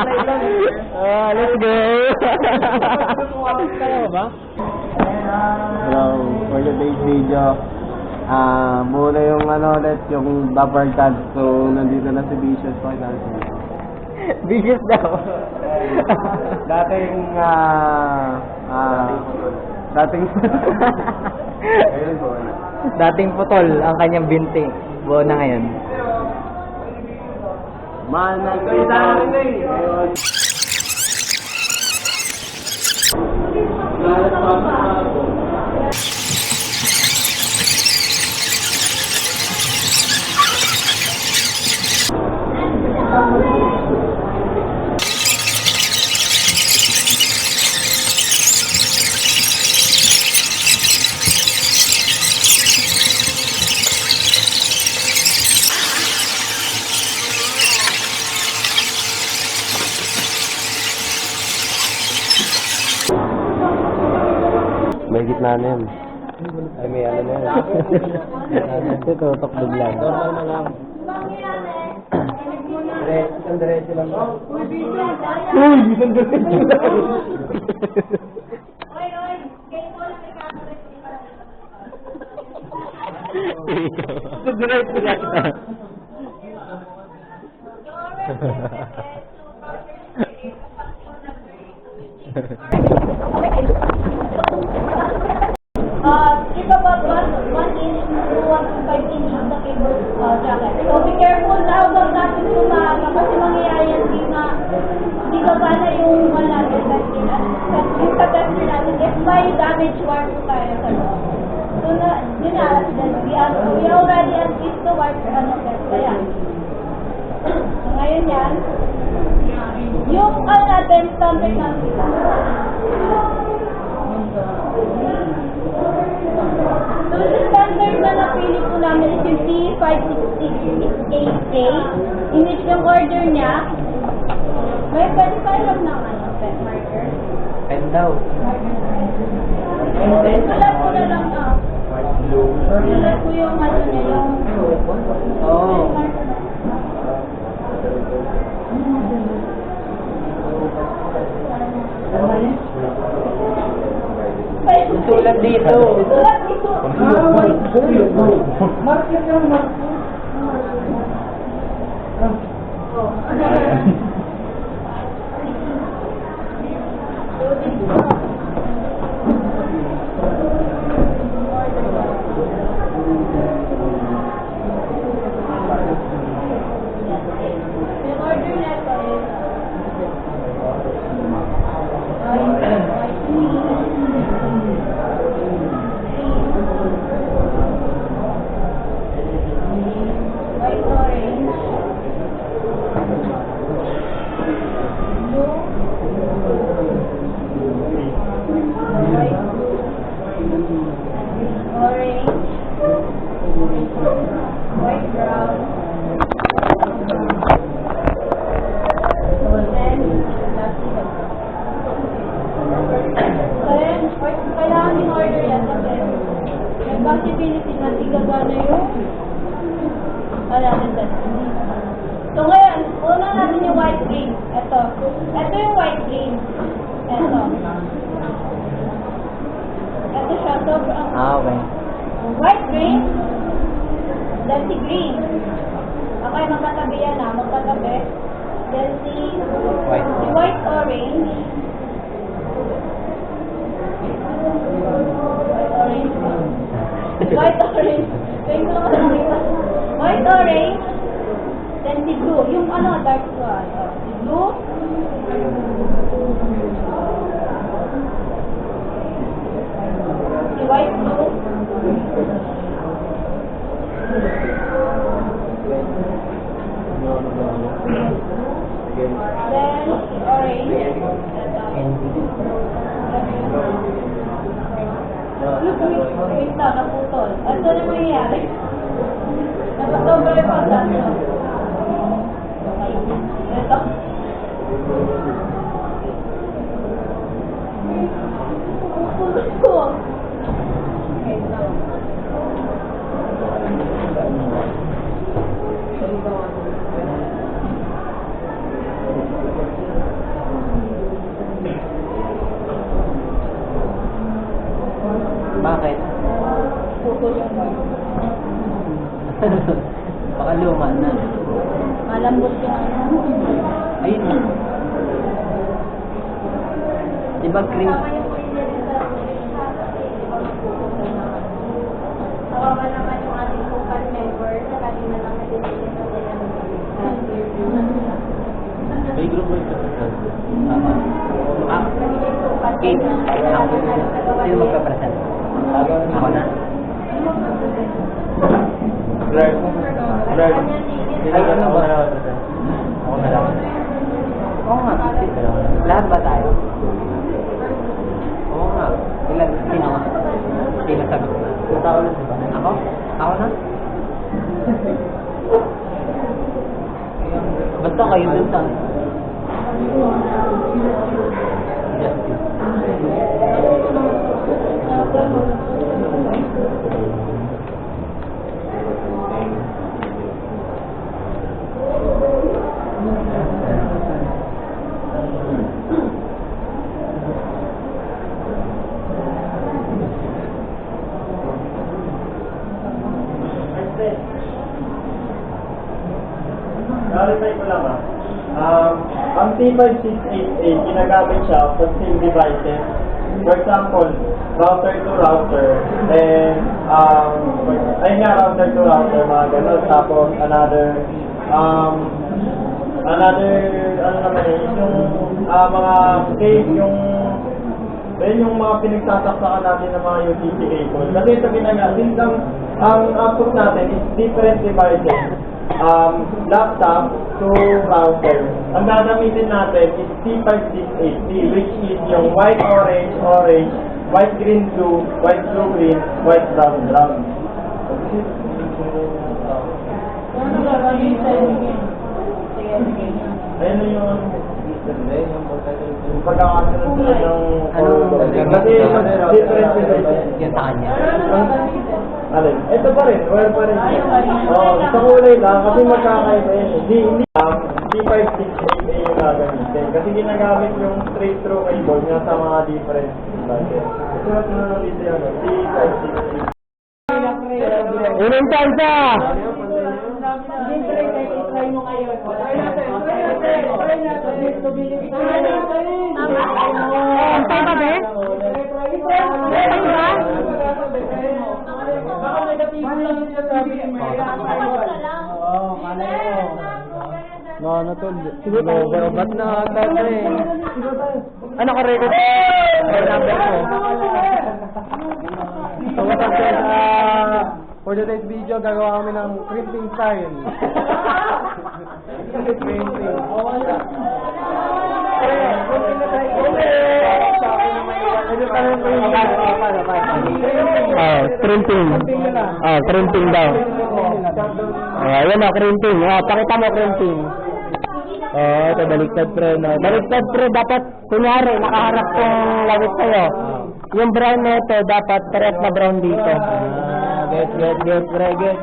Let's go! Hello, for today's video, muna yung ulit, yung bumper card. So, nandito na si Vicious pa natin. Vicious daw. Dating, Dating putol ang kanyang binti. Buo na ngayon. Manang ito may gitna na yun. Ay, may ano na yun. Ito, tutok biglang. Normal na lang. Isang diretso lang. Uy, isang diretso lang. Isang diretso lang. It's about 1 inch to 1.5 inch the cable jacket. So be careful na huwag natin tumaga kasi mangyayari yan di gagana yung natin yung sa tester natin if may damage wire po tayo sa loob. So we already at least the wire test. Ayan. So ngayon yan. Yung natin standard natin. So, the standard na napili po namin is yung T566A, in which yung order niya, may pwede pa lang ng pen marker. Pen daw. Sulat ko na lang sulat ko yung niya, yung Oo. Sulat dito. Sulat dito. Market yung market. Yung order na ito is white orange, blue, white, orange, white brown, and then kailangan din order yan kasi may possibility na di gagana yung natin. So ngayon, una natin yung white green. Ito yung white green. Ito siya. So, Okay. white green, then si green. Okay, magkatabi yan magkatabi. Then si white orange. White orange. Wait ko naman nakita. White orange. Then si blue. Yung dark one. Si blue. Si white blue. Then si orange. Wait na, naputol. Ano na mangyayari? Napasobra yung pagdano. Ito. Pupulot ko. Wait lang. Bakit? Putol yung wire. Baka luma na. Malambot yung ano. Ayun na. Diba cream? Tama yung kuya rin sa Tawagan naman yung ating local member na kanina lang nag-ibigay sa May group mo ito. Kate. Ako. Sino magpapresent? Ako na. Greg. Greg. Ay, ano ba? Ako na lang. Oo nga. Lahat ba tayo? Oo nga. Ilan? Sino nga? Sino sagot na? Punta ko na diba? Ako? Ako na? Basta kayo dun sa... Justin. Clarify ko lang ang T5688, ginagamit siya for same devices. For example, router to router, then, router to router, mga ganun. Tapos, another, ano naman yung mga case, yung mga pinagsasaksakan natin ng mga UTC cable. Kasi ito since ang output natin is different devices. Laptop to router. Ang gagamitin natin is T5680, which is yung white, orange, orange, white, green, blue, white, blue, green, white, brown, brown. Ayun yung pagkakasunod sila ng kasi different devices. Yan sa kanya. Alin? Ito pa rin, wire pa rin. Sa kulay lang, kasi magkakaiba yun. Hindi T5688 yung gagamitin. Kasi ginagamit yung straight through cable nga sa mga different devices. Sulat mo na dito yan, T5688. Unang tansa! Try mo ngayon. Try natin. Antay ba, be? Antay ba? Baka negatibo lang yung sinasabi ni Mary. Oo, malay mo. No, ano to? Ba't na ata eh? Ano ka record? Ay, number ko. So what up guys, for today's video, gagawa kami ng crimping style. Crimping. Crimping. Crimping daw. Ayan na, crimping. Pakita mo crimping. Ito, baliktad pre. Baliktad pre, dapat, kunyari, nakaharap kong lawit sa'yo. Yung brown na ito, dapat correct na brown dito. Get, pre, get.